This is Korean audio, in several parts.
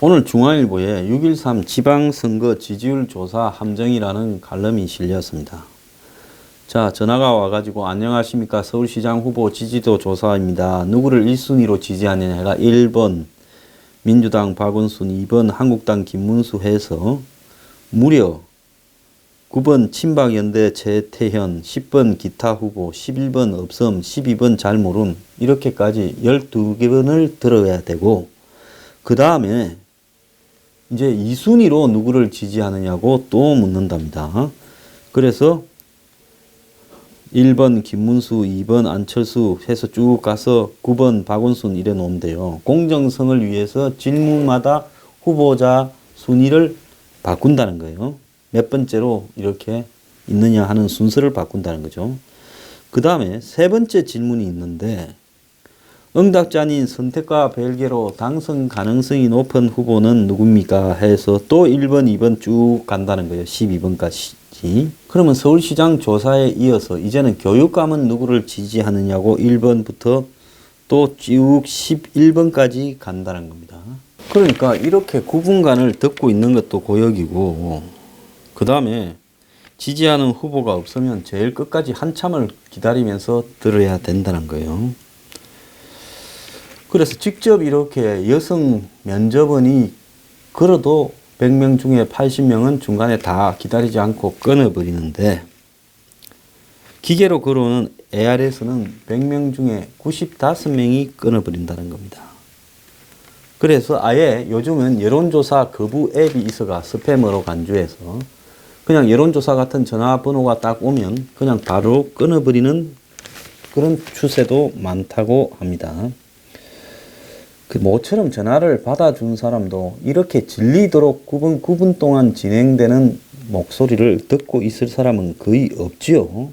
오늘 중앙일보에 6.13 지방선거 지지율 조사 함정이라는 칼럼이 실렸습니다. 자, 전화가 와가지고 안녕하십니까. 서울시장 후보 지지도 조사입니다. 누구를 1순위로 지지하느냐가 1번 민주당 박원순, 2번 한국당 김문수 해서 무려 9번 친박연대 최태현, 10번 기타 후보, 11번 없음, 12번 잘 모름 이렇게까지 12개번을 들어야 되고 그 다음에 이제 2순위로 누구를 지지하느냐고 또 묻는답니다. 그래서 1번 김문수, 2번 안철수 해서 쭉 가서 9번 박원순 이래 놓은데요. 공정성을 위해서 질문마다 후보자 순위를 바꾼다는 거예요. 몇 번째로 이렇게 있느냐 하는 순서를 바꾼다는 거죠. 그 다음에 세 번째 질문이 있는데 응답자인 선택과 별개로 당선 가능성이 높은 후보는 누굽니까? 해서 또 1번, 2번 쭉 간다는 거예요. 12번까지. 그러면 서울시장 조사에 이어서 이제는 교육감은 누구를 지지하느냐고 1번부터 또 쭉 11번까지 간다는 겁니다. 그러니까 이렇게 구분간을 듣고 있는 것도 고역이고 그 다음에 지지하는 후보가 없으면 제일 끝까지 한참을 기다리면서 들어야 된다는 거예요. 그래서 직접 이렇게 여성 면접원이 걸어도 100명 중에 80명은 중간에 다 기다리지 않고 끊어버리는데 기계로 걸어오는 ARS는 100명 중에 95명이 끊어버린다는 겁니다. 그래서 아예 요즘은 여론조사 거부 앱이 있어가 스팸으로 간주해서 그냥 여론조사 같은 전화번호가 딱 오면 그냥 바로 끊어버리는 그런 추세도 많다고 합니다. 그 모처럼 전화를 받아준 사람도 이렇게 질리도록 9분 동안 진행되는 목소리를 듣고 있을 사람은 거의 없지요.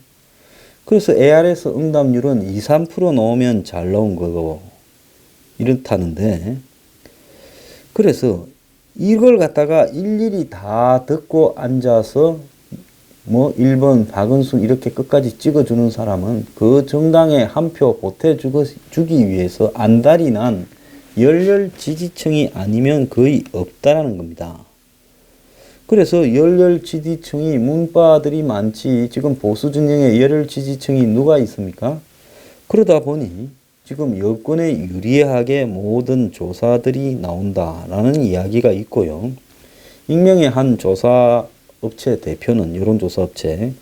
그래서 ARS 응답률은 2, 3% 넣으면 잘 나온 거고 이렇다는데 그래서 이걸 갖다가 일일이 다 듣고 앉아서 뭐 1번 박원순 이렇게 끝까지 찍어주는 사람은 그 정당에 한 표 보태주기 위해서 안달이 난 열렬 지지층이 아니면 거의 없다라는 겁니다. 그래서 열렬 지지층이 문바들이 많지 지금 보수 진영의 열렬 지지층이 누가 있습니까? 그러다 보니 지금 여권에 유리하게 모든 조사들이 나온다라는 이야기가 있고요. 익명의 한 조사업체 대표는 여론조사업체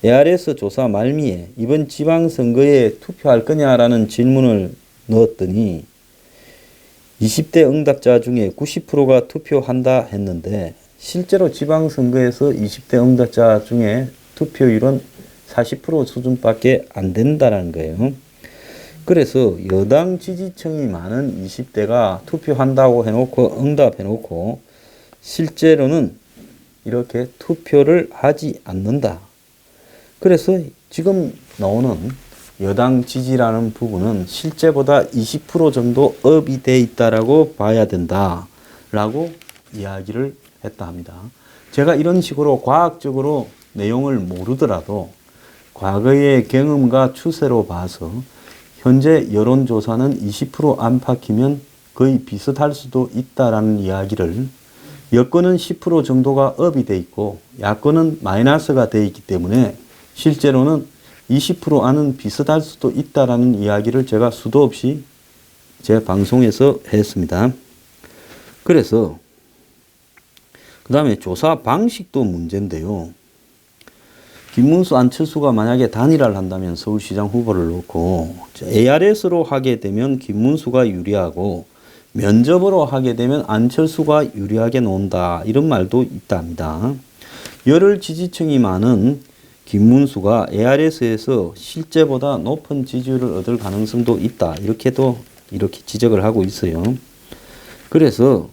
ARS 조사 말미에 이번 지방선거에 투표할 거냐라는 질문을 넣었더니 20대 응답자 중에 90%가 투표한다 했는데 실제로 지방선거에서 20대 응답자 중에 투표율은 40% 수준밖에 안 된다는 거예요. 그래서 여당 지지층이 많은 20대가 투표한다고 해놓고 응답해놓고 실제로는 이렇게 투표를 하지 않는다. 그래서 지금 나오는 여당 지지라는 부분은 실제보다 20% 정도 업이 돼 있다라고 봐야 된다라고 이야기를 했다 합니다. 제가 이런 식으로 과학적으로 내용을 모르더라도 과거의 경험과 추세로 봐서 현재 여론조사는 20% 안팎이면 거의 비슷할 수도 있다라는 이야기를 여권은 10% 정도가 업이 돼 있고 야권은 마이너스가 돼 있기 때문에 실제로는 20% 안은 비슷할 수도 있다라는 이야기를 제가 수도 없이 제 방송에서 했습니다. 그래서 그 다음에 조사 방식도 문제인데요. 김문수, 안철수가 만약에 단일화를 한다면 서울시장 후보를 놓고 ARS로 하게 되면 김문수가 유리하고 면접으로 하게 되면 안철수가 유리하게 나온다 이런 말도 있답니다. 열혈 지지층이 많은 김문수가 ARS에서 실제보다 높은 지지율을 얻을 가능성도 있다. 이렇게 지적을 하고 있어요. 그래서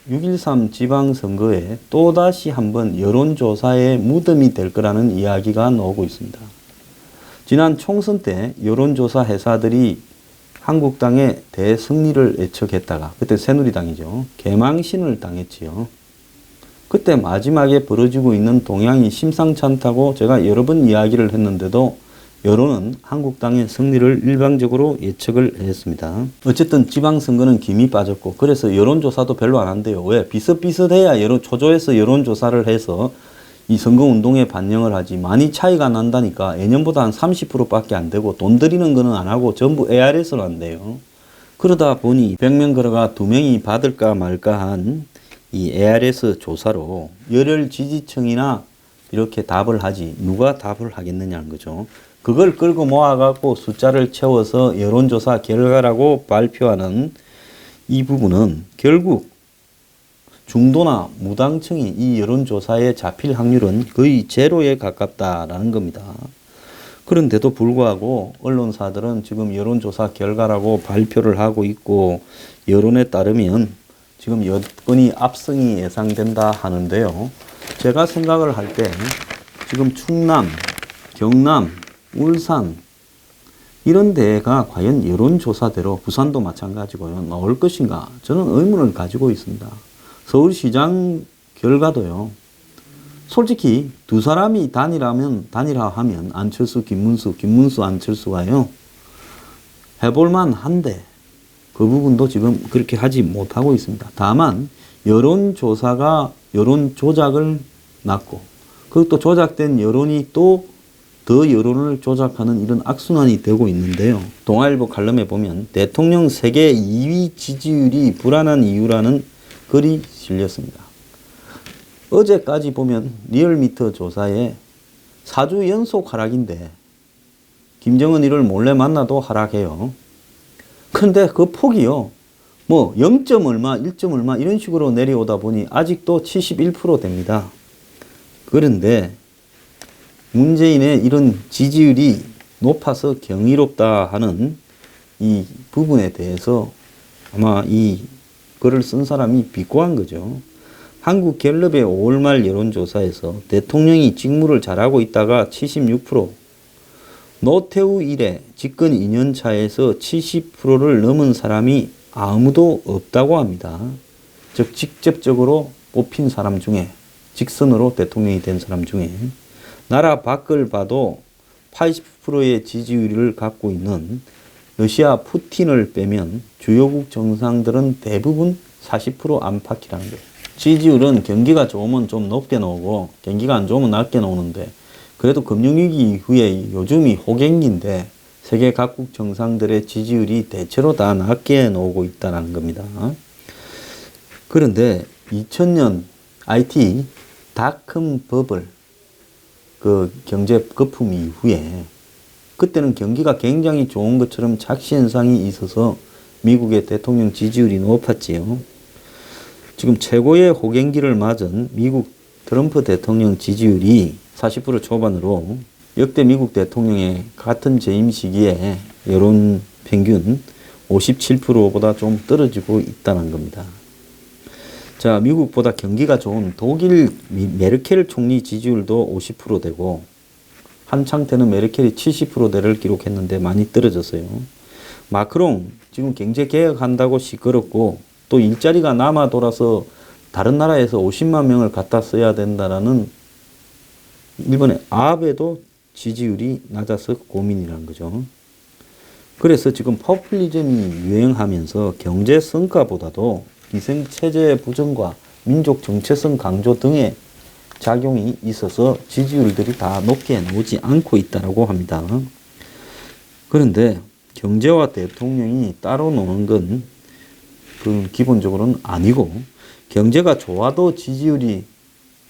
6.13 지방선거에 또다시 한번 여론조사의 무덤이 될 거라는 이야기가 나오고 있습니다. 지난 총선 때 여론조사 회사들이 한국당의 대승리를 예측했다가 그때 새누리당이죠. 개망신을 당했지요. 그때 마지막에 벌어지고 있는 동향이 심상치 않다고 제가 여러 번 이야기를 했는데도 여론은 한국당의 승리를 일방적으로 예측을 했습니다. 어쨌든 지방선거는 김이 빠졌고 그래서 여론조사도 별로 안 한대요. 왜? 비슷비슷해야 초조해서 여론조사를 해서 이 선거운동에 반영을 하지 많이 차이가 난다니까 예년보다 한 30%밖에 안 되고 돈 들이는 거는 안 하고 전부 ARS로 한대요. 그러다 보니 100명 걸어가 2명이 받을까 말까 한 이 ARS 조사로 열혈 지지층이나 이렇게 답을 하지 누가 답을 하겠느냐는 거죠. 그걸 끌고 모아갖고 숫자를 채워서 여론조사 결과라고 발표하는 이 부분은 결국 중도나 무당층이 이 여론조사에 잡힐 확률은 거의 제로에 가깝다라는 겁니다. 그런데도 불구하고 언론사들은 지금 여론조사 결과라고 발표를 하고 있고 여론에 따르면 지금 여권이 압승이 예상된다 하는데요. 제가 생각을 할 때 지금 충남, 경남, 울산 이런 데가 과연 여론조사대로 부산도 마찬가지고요. 나올 것인가? 저는 의문을 가지고 있습니다. 서울시장 결과도요. 솔직히 두 사람이 단일화하면 안철수, 김문수, 안철수가요. 해볼만 한데 그 부분도 지금 그렇게 하지 못하고 있습니다. 다만 여론조사가 여론 조작을 낳고 그것도 조작된 여론이 또 더 여론을 조작하는 이런 악순환이 되고 있는데요. 동아일보 칼럼에 보면 대통령 세계 2위 지지율이 불안한 이유라는 글이 실렸습니다. 어제까지 보면 리얼미터 조사에 4주 연속 하락인데 김정은 이를 몰래 만나도 하락해요. 그런데 그 폭이요. 뭐 0점 얼마, 1점 얼마 이런 식으로 내려오다 보니 아직도 71% 됩니다. 그런데 문재인의 이런 지지율이 높아서 경이롭다 하는 이 부분에 대해서 아마 이 글을 쓴 사람이 비꼬한 거죠. 한국갤럽의 5월 말 여론조사에서 대통령이 직무를 잘하고 있다가 76%, 노태우 이래 집권 2년 차에서 70%를 넘은 사람이 아무도 없다고 합니다. 즉 직접적으로 뽑힌 사람 중에 직선으로 대통령이 된 사람 중에 나라 밖을 봐도 80%의 지지율을 갖고 있는 러시아 푸틴을 빼면 주요국 정상들은 대부분 40% 안팎이라는 거예요. 지지율은 경기가 좋으면 좀 높게 나오고 경기가 안 좋으면 낮게 나오는데 그래도 금융위기 이후에 요즘이 호갱기인데 세계 각국 정상들의 지지율이 대체로 다 낮게 나오고 있다는 겁니다. 그런데 2000년 IT 닷컴 버블 그 경제 거품 이후에 그때는 경기가 굉장히 좋은 것처럼 착시 현상이 있어서 미국의 대통령 지지율이 높았지요. 지금 최고의 호갱기를 맞은 미국 트럼프 대통령 지지율이 40% 초반으로 역대 미국 대통령의 같은 재임 시기에 여론 평균 57%보다 좀 떨어지고 있다는 겁니다. 자, 미국보다 경기가 좋은 독일 메르켈 총리 지지율도 50% 되고 한창 때는 메르켈이 70%대를 기록했는데 많이 떨어졌어요. 마크롱 지금 경제 개혁한다고 시끄럽고 또 일자리가 남아 돌아서 다른 나라에서 50만 명을 갖다 써야 된다라는 일본의 아베도 지지율이 낮아서 고민이라는 거죠. 그래서 지금 포퓰리즘이 유행하면서 경제 성과보다도 기생체제 부정과 민족 정체성 강조 등의 작용이 있어서 지지율들이 다 높게 나오지 않고 있다고 합니다. 그런데 경제와 대통령이 따로 노는 건 그 기본적으로는 아니고 경제가 좋아도 지지율이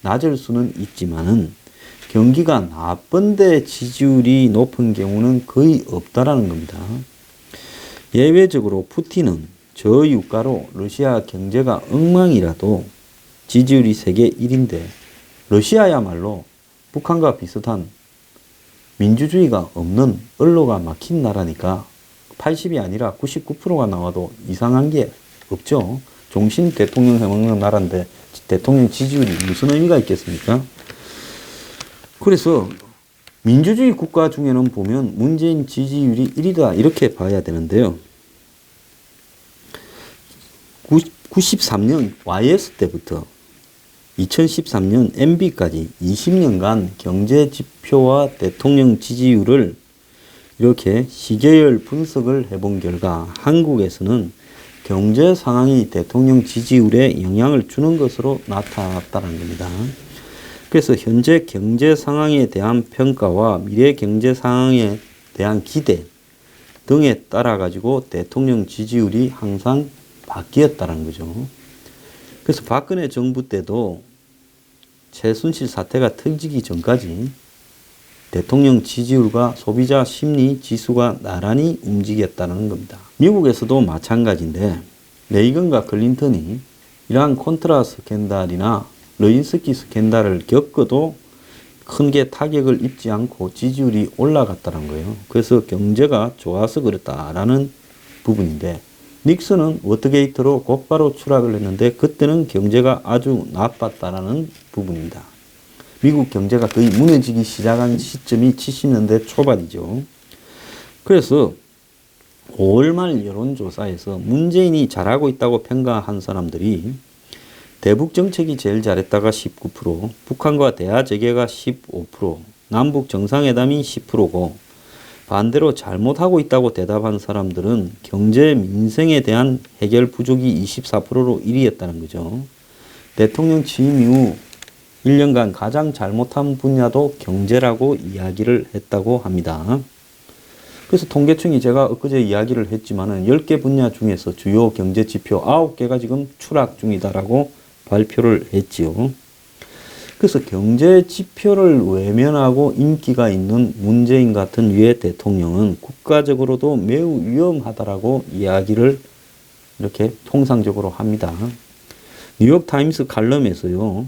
낮을 수는 있지만은 경기가 나쁜데 지지율이 높은 경우는 거의 없다라는 겁니다. 예외적으로 푸틴은 저유가로 러시아 경제가 엉망이라도 지지율이 세계 1인데 러시아야말로 북한과 비슷한 민주주의가 없는 언로가 막힌 나라니까 80이 아니라 99%가 나와도 이상한 게 없죠. 종신 대통령 해먹는 나라인데 대통령 지지율이 무슨 의미가 있겠습니까? 그래서 민주주의 국가 중에는 보면 문재인 지지율이 1위다 이렇게 봐야 되는데요. 93년 YS 때부터 2013년 MB까지 20년간 경제 지표와 대통령 지지율을 이렇게 시계열 분석을 해본 결과 한국에서는 경제 상황이 대통령 지지율에 영향을 주는 것으로 나타났다는 겁니다. 그래서 현재 경제 상황에 대한 평가와 미래 경제 상황에 대한 기대 등에 따라 가지고 대통령 지지율이 항상 바뀌었다는 거죠. 그래서 박근혜 정부 때도 최순실 사태가 터지기 전까지 대통령 지지율과 소비자 심리 지수가 나란히 움직였다는 겁니다. 미국에서도 마찬가지인데 레이건과 클린턴이 이러한 콘트라 스캔들이나 레윈스키 스캔들을 겪어도 크게 타격을 입지 않고 지지율이 올라갔다는 거예요. 그래서 경제가 좋아서 그렇다라는 부분인데 닉슨은 워터게이트로 곧바로 추락을 했는데 그때는 경제가 아주 나빴다라는 부분입니다. 미국 경제가 거의 무너지기 시작한 시점이 70년대 초반이죠. 그래서 5월 말 여론조사에서 문재인이 잘하고 있다고 평가한 사람들이 대북 정책이 제일 잘했다가 19%, 북한과 대화 재개가 15%, 남북 정상회담이 10%고 반대로 잘못하고 있다고 대답한 사람들은 경제 민생에 대한 해결 부족이 24%로 1위였다는 거죠. 대통령 취임 이후 1년간 가장 잘못한 분야도 경제라고 이야기를 했다고 합니다. 그래서 통계청이 제가 엊그제 이야기를 했지만은 10개 분야 중에서 주요 경제 지표 9개가 지금 추락 중이다라고 발표를 했지요. 그래서 경제 지표를 외면하고 인기가 있는 문재인 같은 유해 대통령은 국가적으로도 매우 위험하다라고 이야기를 이렇게 통상적으로 합니다. 뉴욕타임스 칼럼에서요.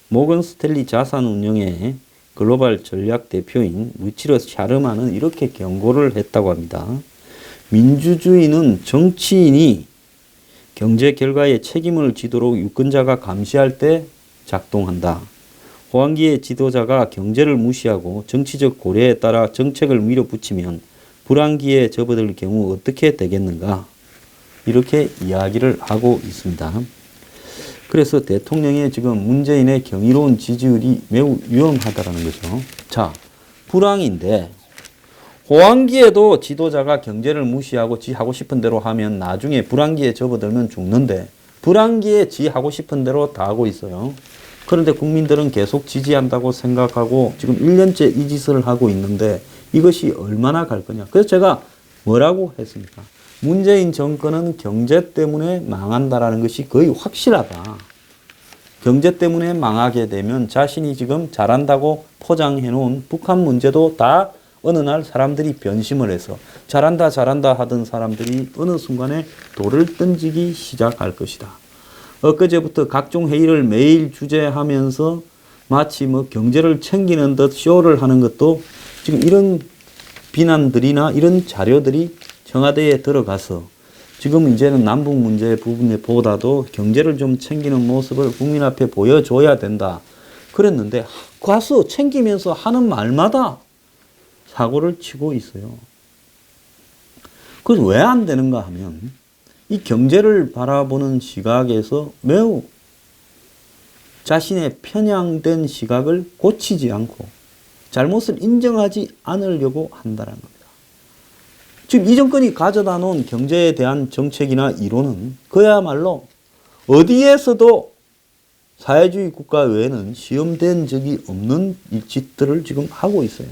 모건 스탠리 자산운용의 글로벌 전략 대표인 루치러 샤르마는 이렇게 경고를 했다고 합니다. 민주주의는 정치인이 경제 결과에 책임을 지도록 유권자가 감시할 때 작동한다. 호황기의 지도자가 경제를 무시하고 정치적 고려에 따라 정책을 밀어붙이면 불황기에 접어들 경우 어떻게 되겠는가? 이렇게 이야기를 하고 있습니다. 그래서 대통령의 지금 문재인의 경이로운 지지율이 매우 위험하다는 거죠. 자, 불황인데 호황기에도 지도자가 경제를 무시하고 지 하고 싶은 대로 하면 나중에 불황기에 접어들면 죽는데 불황기에 지 하고 싶은 대로 다 하고 있어요. 그런데 국민들은 계속 지지한다고 생각하고 지금 1년째 이 짓을 하고 있는데 이것이 얼마나 갈 거냐. 그래서 제가 뭐라고 했습니까? 문재인 정권은 경제 때문에 망한다라는 것이 거의 확실하다. 경제 때문에 망하게 되면 자신이 지금 잘한다고 포장해 놓은 북한 문제도 다 어느 날 사람들이 변심을 해서 잘한다 잘한다 하던 사람들이 어느 순간에 돌을 던지기 시작할 것이다. 엊그제부터 각종 회의를 매일 주재하면서 마치 뭐 경제를 챙기는 듯 쇼를 하는 것도 지금 이런 비난들이나 이런 자료들이 청와대에 들어가서 지금 이제는 남북 문제 부분에 보다도 경제를 좀 챙기는 모습을 국민 앞에 보여줘야 된다. 그랬는데 가서 챙기면서 하는 말마다 사고를 치고 있어요. 그래서 왜 안 되는가 하면 이 경제를 바라보는 시각에서 매우 자신의 편향된 시각을 고치지 않고 잘못을 인정하지 않으려고 한다는 겁니다. 지금 이 정권이 가져다 놓은 경제에 대한 정책이나 이론은 그야말로 어디에서도 사회주의 국가 외에는 시험된 적이 없는 짓들을 지금 하고 있어요.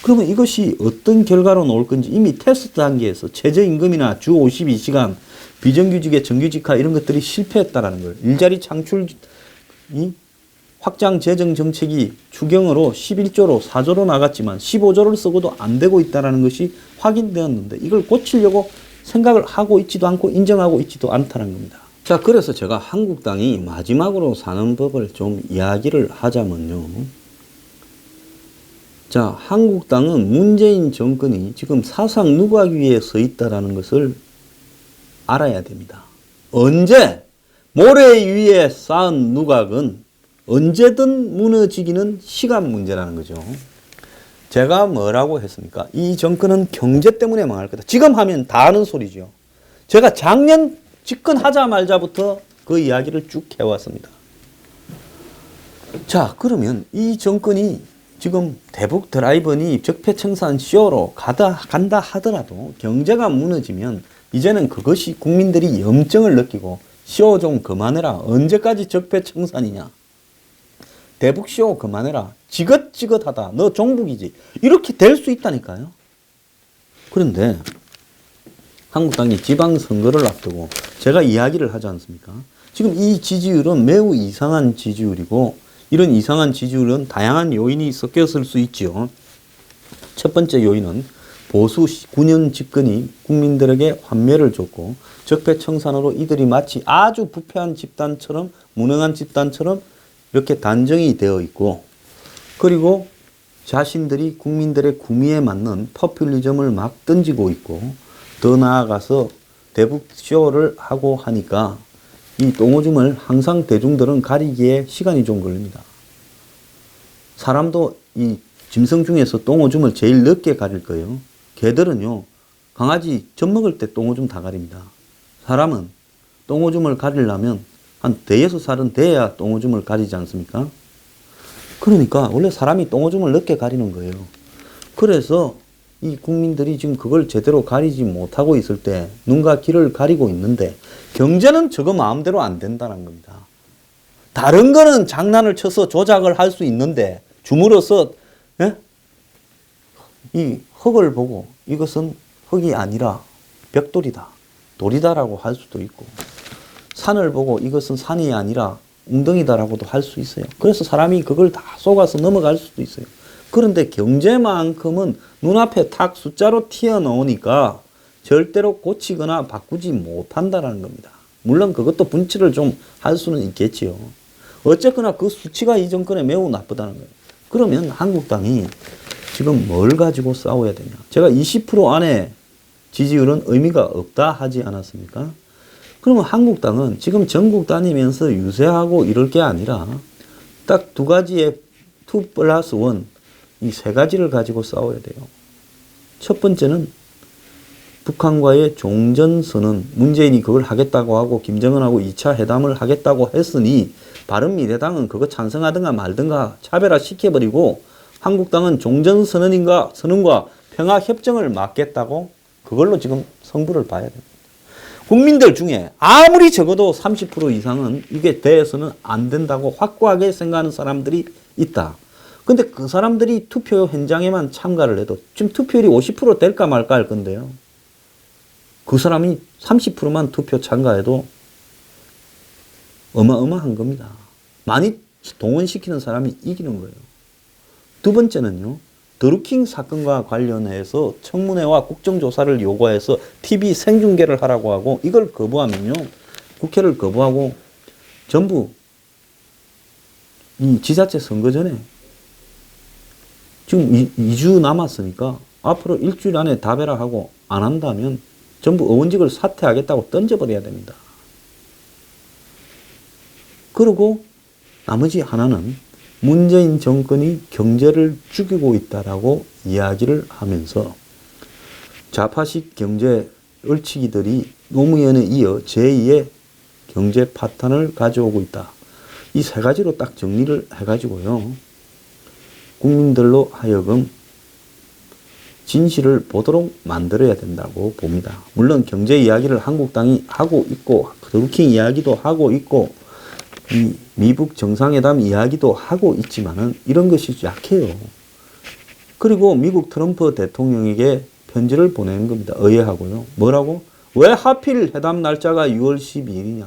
그러면 이것이 어떤 결과로 나올 건지 이미 테스트 단계에서 최저임금이나 주 52시간, 비정규직의 정규직화 이런 것들이 실패했다는 걸. 일자리 창출이 확장 재정 정책이 추경으로 11조로 4조로 나갔지만 15조를 쓰고도 안 되고 있다는 것이 확인되었는데 이걸 고치려고 생각을 하고 있지도 않고 인정하고 있지도 않다는 겁니다. 자, 그래서 제가 한국당이 마지막으로 사는 법을 좀 이야기를 하자면요. 자, 한국당은 문재인 정권이 지금 사상 누각 위에 서 있다는 것을 알아야 됩니다. 언제? 모래 위에 쌓은 누각은 언제든 무너지기는 시간 문제라는 거죠. 제가 뭐라고 했습니까? 이 정권은 경제 때문에 망할 거다. 지금 하면 다 아는 소리죠. 제가 작년 집권하자마자부터 그 이야기를 쭉 해왔습니다. 자, 그러면 이 정권이 지금 대북 드라이브니 적폐청산 쇼로 간다 하더라도 경제가 무너지면 이제는 그것이 국민들이 염증을 느끼고 쇼 좀 그만해라. 언제까지 적폐청산이냐. 대북 쇼 그만해라. 지긋지긋하다. 너 종북이지. 이렇게 될 수 있다니까요. 그런데 한국당이 지방선거를 앞두고 제가 이야기를 하지 않습니까? 지금 이 지지율은 매우 이상한 지지율이고 이런 이상한 지지율은 다양한 요인이 섞였을 수 있지요. 첫 번째 요인은 보수 9년 집권이 국민들에게 환멸을 줬고 적폐청산으로 이들이 마치 아주 부패한 집단처럼 무능한 집단처럼 이렇게 단정이 되어 있고 그리고 자신들이 국민들의 구미에 맞는 포퓰리즘을 막 던지고 있고 더 나아가서 대북쇼를 하고 하니까 이 똥오줌을 항상 대중들은 가리기에 시간이 좀 걸립니다. 사람도 이 짐승 중에서 똥오줌을 제일 늦게 가릴 거예요. 개들은요, 강아지 젖 먹을 때 똥오줌 다 가립니다. 사람은 똥오줌을 가리려면 한 대여섯 살은 돼야 똥오줌을 가리지 않습니까? 그러니까 원래 사람이 똥오줌을 늦게 가리는 거예요. 그래서 이 국민들이 지금 그걸 제대로 가리지 못하고 있을 때 눈과 귀를 가리고 있는데 경제는 저거 마음대로 안 된다는 겁니다. 다른 거는 장난을 쳐서 조작을 할 수 있는데 줌으로써 이 흙을 보고 이것은 흙이 아니라 벽돌이다, 돌이다라고 할 수도 있고 산을 보고 이것은 산이 아니라 웅덩이다라고도 할 수 있어요. 그래서 사람이 그걸 다 속아서 넘어갈 수도 있어요. 그런데 경제만큼은 눈앞에 탁 숫자로 튀어나오니까 절대로 고치거나 바꾸지 못한다는 겁니다. 물론 그것도 분치를 좀 할 수는 있겠지요. 어쨌거나 그 수치가 이 정권에 매우 나쁘다는 거예요. 그러면 한국당이 지금 뭘 가지고 싸워야 되냐. 제가 20% 안에 지지율은 의미가 없다 하지 않았습니까? 그러면 한국당은 지금 전국 다니면서 유세하고 이럴 게 아니라 딱 두 가지의 2+1 이 세 가지를 가지고 싸워야 돼요. 첫 번째는 북한과의 종전선언, 문재인이 그걸 하겠다고 하고 김정은하고 2차 회담을 하겠다고 했으니 바른미래당은 그거 찬성하든가 말든가 차별화시켜버리고 한국당은 종전선언과 평화협정을 맺겠다고 그걸로 지금 성부를 봐야 됩니다. 국민들 중에 아무리 적어도 30% 이상은 이게 대해서는 안 된다고 확고하게 생각하는 사람들이 있다. 근데 그 사람들이 투표 현장에만 참가를 해도 지금 투표율이 50% 될까 말까 할 건데요. 그 사람이 30%만 투표 참가해도 어마어마한 겁니다. 많이 동원시키는 사람이 이기는 거예요. 두 번째는요. 드루킹 사건과 관련해서 청문회와 국정조사를 요구해서 TV 생중계를 하라고 하고 이걸 거부하면요. 국회를 거부하고 전부 이 지자체 선거 전에 지금 2주 남았으니까 앞으로 일주일 안에 답해라 하고 안 한다면 전부 의원직을 사퇴하겠다고 던져버려야 됩니다. 그리고 나머지 하나는 문재인 정권이 경제를 죽이고 있다라고 이야기를 하면서 좌파식 경제 얼치기들이 노무현에 이어 제2의 경제 파탄을 가져오고 있다. 이 세 가지로 딱 정리를 해가지고요. 국민들로 하여금 진실을 보도록 만들어야 된다고 봅니다. 물론 경제 이야기를 한국당이 하고 있고 드루킹 이야기도 하고 있고 이 미북 정상회담 이야기도 하고 있지만은 이런 것이 약해요. 그리고 미국 트럼프 대통령에게 편지를 보낸 겁니다. 의회하고요. 뭐라고? 왜 하필 회담 날짜가 6월 12일이냐?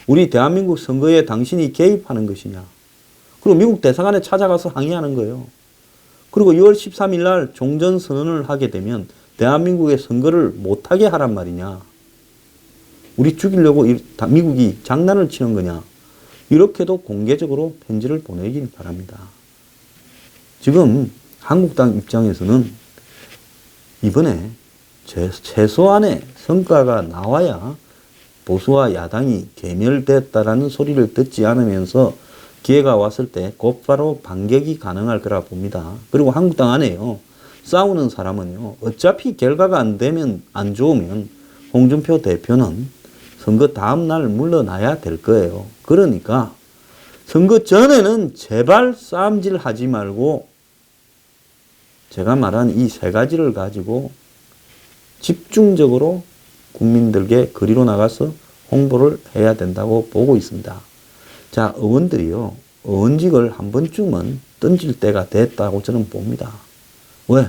우리 대한민국 선거에 당신이 개입하는 것이냐? 그리고 미국 대사관에 찾아가서 항의하는 거예요. 그리고 6월 13일 날 종전선언을 하게 되면 대한민국의 선거를 못하게 하란 말이냐? 우리 죽이려고 미국이 장난을 치는 거냐? 이렇게도 공개적으로 편지를 보내길 바랍니다. 지금 한국당 입장에서는 이번에 최소한의 성과가 나와야 보수와 야당이 괴멸됐다라는 소리를 듣지 않으면서 기회가 왔을 때 곧바로 반격이 가능할 거라 봅니다. 그리고 한국당 안에요. 싸우는 사람은요. 어차피 결과가 안 되면 안 좋으면 홍준표 대표는 선거 다음 날 물러나야 될 거예요. 그러니까 선거 전에는 제발 싸움질 하지 말고 제가 말한 이 세 가지를 가지고 집중적으로 국민들께 거리로 나가서 홍보를 해야 된다고 보고 있습니다. 자, 의원들이요, 의원직을 한 번쯤은 던질 때가 됐다고 저는 봅니다. 왜?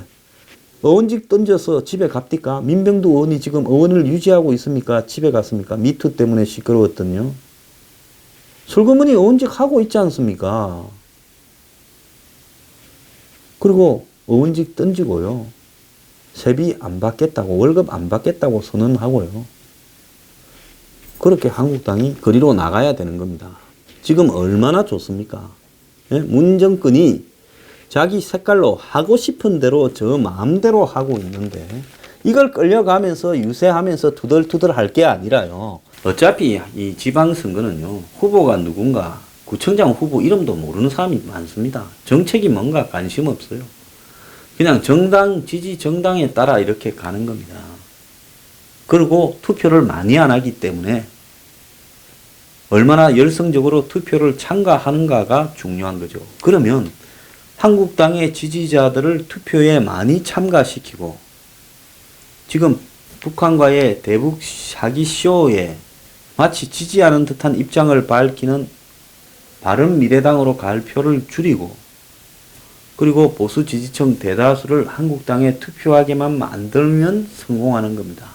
의원직 던져서 집에 갑니까? 민병두 의원이 지금 의원을 유지하고 있습니까? 집에 갔습니까? 미투 때문에 시끄러웠더니요. 슬그머니 의원직 하고 있지 않습니까? 그리고 의원직 던지고요, 세비 안 받겠다고, 월급 안 받겠다고 선언하고요. 그렇게 한국당이 거리로 나가야 되는 겁니다. 지금 얼마나 좋습니까? 예? 문정권이 자기 색깔로 하고 싶은 대로 저 마음대로 하고 있는데, 이걸 끌려가면서 유세하면서 투덜투덜 할 게 아니라요. 어차피 이 지방선거는요, 후보가 누군가, 구청장 후보 이름도 모르는 사람이 많습니다. 정책이 뭔가 관심 없어요. 그냥 정당, 지지 정당에 따라 이렇게 가는 겁니다. 그리고 투표를 많이 안 하기 때문에 얼마나 열성적으로 투표를 참가하는가가 중요한 거죠. 그러면 한국당의 지지자들을 투표에 많이 참가시키고, 지금 북한과의 대북 사기 쇼에 마치 지지하는 듯한 입장을 밝히는 바른미래당으로 갈 표를 줄이고, 그리고 보수 지지층 대다수를 한국당에 투표하게만 만들면 성공하는 겁니다.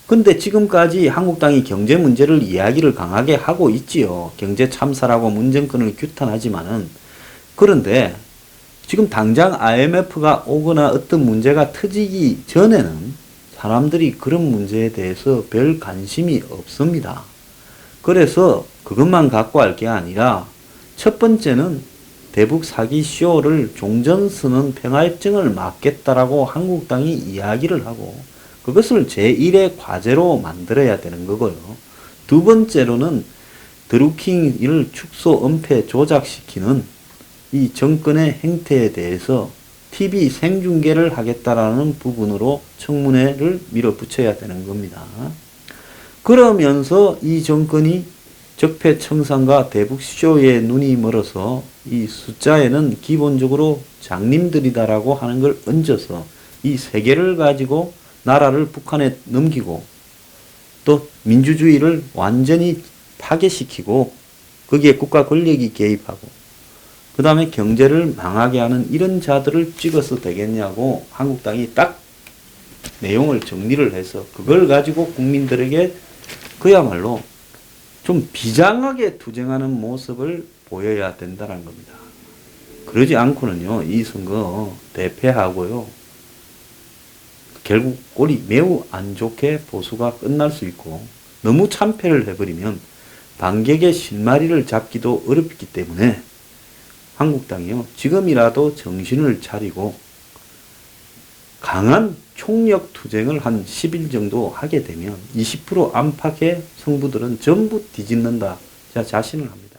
근데 지금까지 한국당이 경제 문제를 이야기를 강하게 하고 있지요. 경제 참사라고 문정권을 규탄하지만은. 그런데 지금 당장 IMF가 오거나 어떤 문제가 터지기 전에는 사람들이 그런 문제에 대해서 별 관심이 없습니다. 그래서 그것만 갖고 할 게 아니라, 첫 번째는 대북 사기 쇼를 종전선언 평화협정을 막겠다라고 한국당이 이야기를 하고, 그것을 제1의 과제로 만들어야 되는 거고요. 두 번째로는 드루킹을 축소, 은폐, 조작시키는 이 정권의 행태에 대해서 TV 생중계를 하겠다라는 부분으로 청문회를 밀어붙여야 되는 겁니다. 그러면서 이 정권이 적폐청산과 대북쇼에 눈이 멀어서 이 숫자에는 기본적으로 장님들이다라고 하는 걸 얹어서 이 세 개를 가지고 나라를 북한에 넘기고, 또 민주주의를 완전히 파괴시키고, 거기에 국가 권력이 개입하고, 그 다음에 경제를 망하게 하는 이런 자들을 찍어서 되겠냐고 한국당이 딱 내용을 정리를 해서 그걸 가지고 국민들에게 그야말로 좀 비장하게 투쟁하는 모습을 보여야 된다는 겁니다. 그러지 않고는요, 이 선거 대패하고요, 결국 꼴이 매우 안 좋게 보수가 끝날 수 있고, 너무 참패를 해버리면 반격의 실마리를 잡기도 어렵기 때문에 한국당이요, 지금이라도 정신을 차리고 강한 총력 투쟁을 한 10일 정도 하게 되면 20% 안팎의 성부들은 전부 뒤집는다. 제가 자신을 합니다.